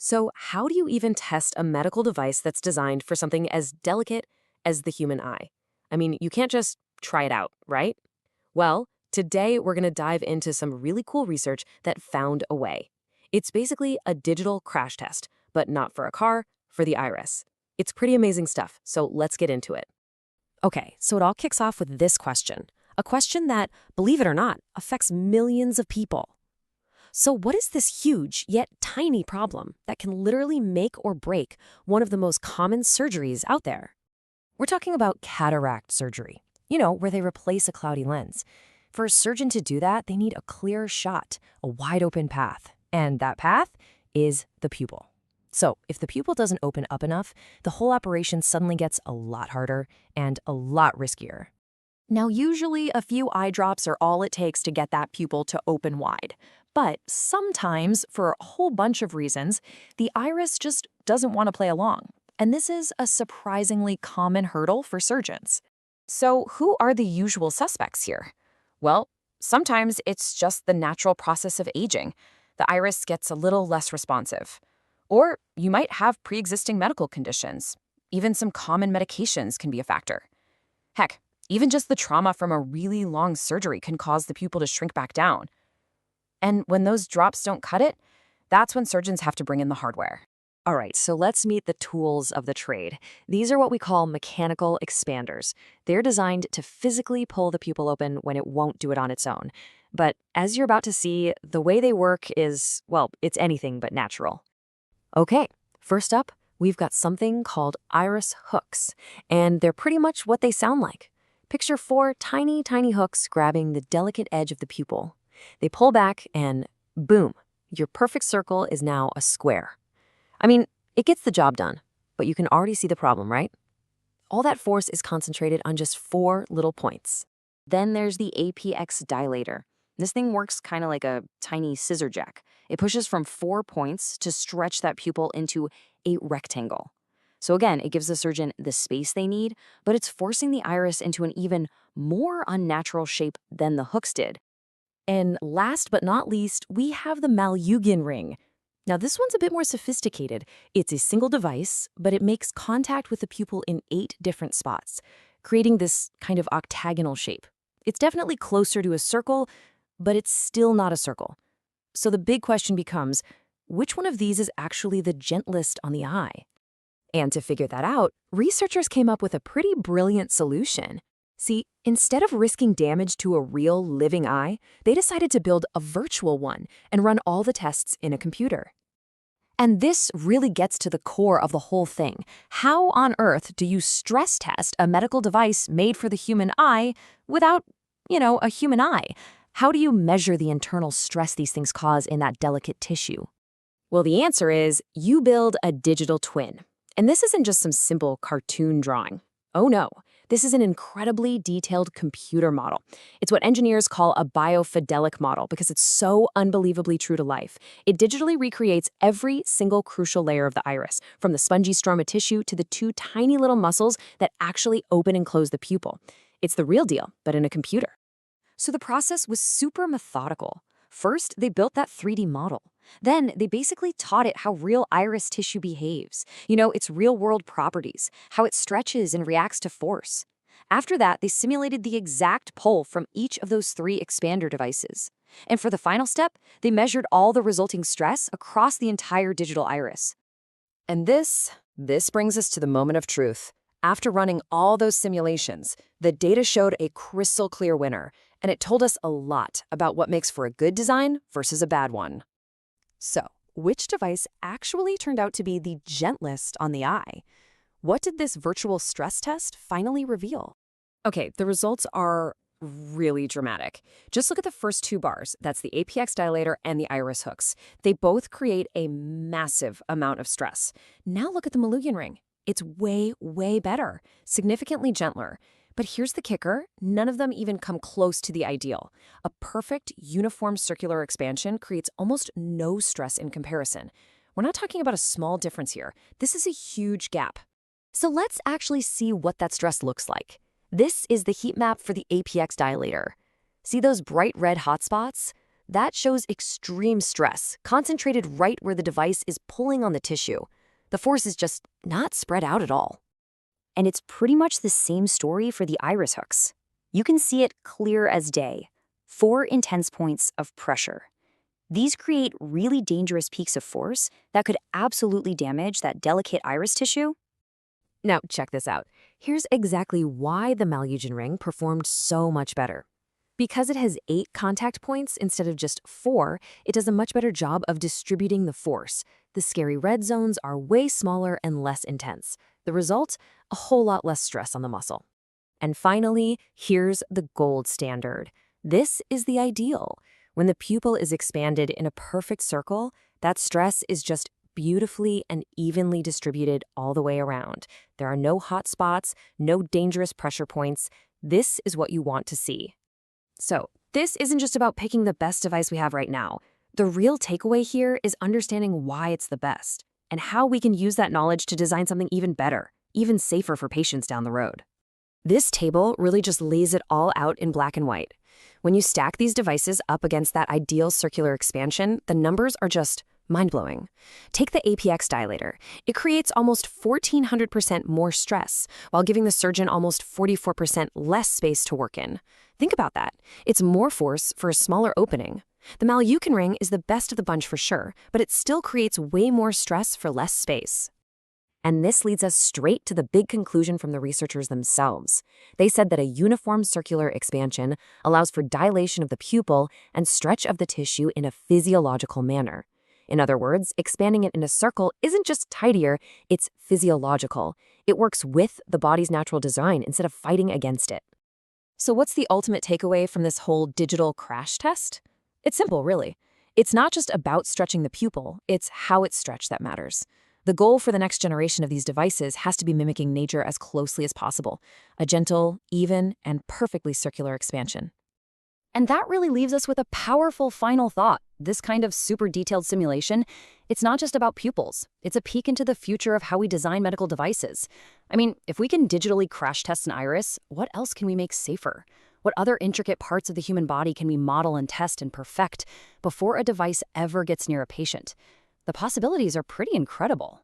So, how do you even test a medical device that's designed for something as delicate as the human eye? I mean, you can't just try it out, right? Well, today we're going to dive into some really cool research that found a way. It's basically a digital crash test, but not for a car, for the iris. It's pretty amazing stuff, so let's get into it. Okay, so it all kicks off with this question. A question that, believe it or not, affects millions of people. So what is this huge yet tiny problem that can literally make or break one of the most common surgeries out there? We're talking about cataract surgery, where they replace a cloudy lens. For a surgeon to do that, they need a clear shot, a wide open path. And that path is the pupil. So if the pupil doesn't open up enough, the whole operation suddenly gets a lot harder and a lot riskier. Now, usually a few eye drops are all it takes to get that pupil to open wide. But sometimes, for a whole bunch of reasons, the iris just doesn't want to play along. And this is a surprisingly common hurdle for surgeons. So who are the usual suspects here? Well, sometimes it's just the natural process of aging. The iris gets a little less responsive. Or you might have pre-existing medical conditions. Even some common medications can be a factor. Heck, even just the trauma from a really long surgery can cause the pupil to shrink back down. And when those drops don't cut it, that's when surgeons have to bring in the hardware. All right, so let's meet the tools of the trade. These are what we call mechanical expanders. They're designed to physically pull the pupil open when it won't do it on its own. But as you're about to see, the way they work is, well, it's anything but natural. Okay, first up, we've got something called iris hooks, and they're pretty much what they sound like. Picture 4 tiny, tiny hooks grabbing the delicate edge of the pupil. They pull back and boom, your perfect circle is now a square. I mean, it gets the job done, but you can already see the problem, right? All that force is concentrated on just 4 little points. Then there's the APX dilator. This thing works kind of like a tiny scissor jack. It pushes from 4 points to stretch that pupil into a rectangle. So again, it gives the surgeon the space they need, but it's forcing the iris into an even more unnatural shape than the hooks did. And last but not least, we have the Malyugin ring. Now this one's a bit more sophisticated. It's a single device, but it makes contact with the pupil in 8 different spots, creating this kind of octagonal shape. It's definitely closer to a circle, but it's still not a circle. So the big question becomes, which one of these is actually the gentlest on the eye? And to figure that out, researchers came up with a pretty brilliant solution. See, instead of risking damage to a real living eye, they decided to build a virtual one and run all the tests in a computer. And this really gets to the core of the whole thing. How on earth do you stress test a medical device made for the human eye without, a human eye? How do you measure the internal stress these things cause in that delicate tissue? Well, the answer is you build a digital twin. And this isn't just some simple cartoon drawing. Oh no, this is an incredibly detailed computer model. It's what engineers call a biofidelic model because it's so unbelievably true to life. It digitally recreates every single crucial layer of the iris, from the spongy stroma tissue to the 2 tiny little muscles that actually open and close the pupil. It's the real deal, but in a computer. So the process was super methodical. First, they built that 3D model. Then they basically taught it how real iris tissue behaves, its real-world properties, how it stretches and reacts to force. After that, they simulated the exact pull from each of those 3 expander devices. And for the final step, they measured all the resulting stress across the entire digital iris. And this brings us to the moment of truth. After running all those simulations, the data showed a crystal clear winner, and it told us a lot about what makes for a good design versus a bad one. So, which device actually turned out to be the gentlest on the eye? What did this virtual stress test finally reveal? Okay, the results are really dramatic. Just look at the first 2 bars. That's the APX dilator and the iris hooks. They both create a massive amount of stress. Now look at the Malyugin ring. It's way, way better, significantly gentler. But here's the kicker, none of them even come close to the ideal. A perfect, uniform circular expansion creates almost no stress in comparison. We're not talking about a small difference here. This is a huge gap. So let's actually see what that stress looks like. This is the heat map for the APX dilator. See those bright red hotspots? That shows extreme stress, concentrated right where the device is pulling on the tissue. The force is just not spread out at all. And it's pretty much the same story for the iris hooks. You can see it clear as day. 4 intense points of pressure. These create really dangerous peaks of force that could absolutely damage that delicate iris tissue. Now, check this out. Here's exactly why the Malyugin ring performed so much better. Because it has 8 contact points instead of just 4, it does a much better job of distributing the force. The scary red zones are way smaller and less intense. The result? A whole lot less stress on the muscle. And finally, here's the gold standard. This is the ideal. When the pupil is expanded in a perfect circle, that stress is just beautifully and evenly distributed all the way around. There are no hot spots, no dangerous pressure points. This is what you want to see. So, this isn't just about picking the best device we have right now. The real takeaway here is understanding why it's the best and how we can use that knowledge to design something even better, even safer for patients down the road. This table really just lays it all out in black and white. When you stack these devices up against that ideal circular expansion, the numbers are just mind-blowing. Take the APX dilator. It creates almost 1,400% more stress, while giving the surgeon almost 44% less space to work in. Think about that. It's more force for a smaller opening. The Malyugin ring is the best of the bunch for sure, but it still creates way more stress for less space. And this leads us straight to the big conclusion from the researchers themselves. They said that a uniform circular expansion allows for dilation of the pupil and stretch of the tissue in a physiological manner. In other words, expanding it in a circle isn't just tidier, it's physiological. It works with the body's natural design instead of fighting against it. So what's the ultimate takeaway from this whole digital crash test? It's simple, really. It's not just about stretching the pupil, it's how it's stretched that matters. The goal for the next generation of these devices has to be mimicking nature as closely as possible, a gentle, even, and perfectly circular expansion. And that really leaves us with a powerful final thought. This kind of super detailed simulation, it's not just about pupils. It's a peek into the future of how we design medical devices. I mean, if we can digitally crash test an iris, what else can we make safer? What other intricate parts of the human body can we model and test and perfect before a device ever gets near a patient? The possibilities are pretty incredible.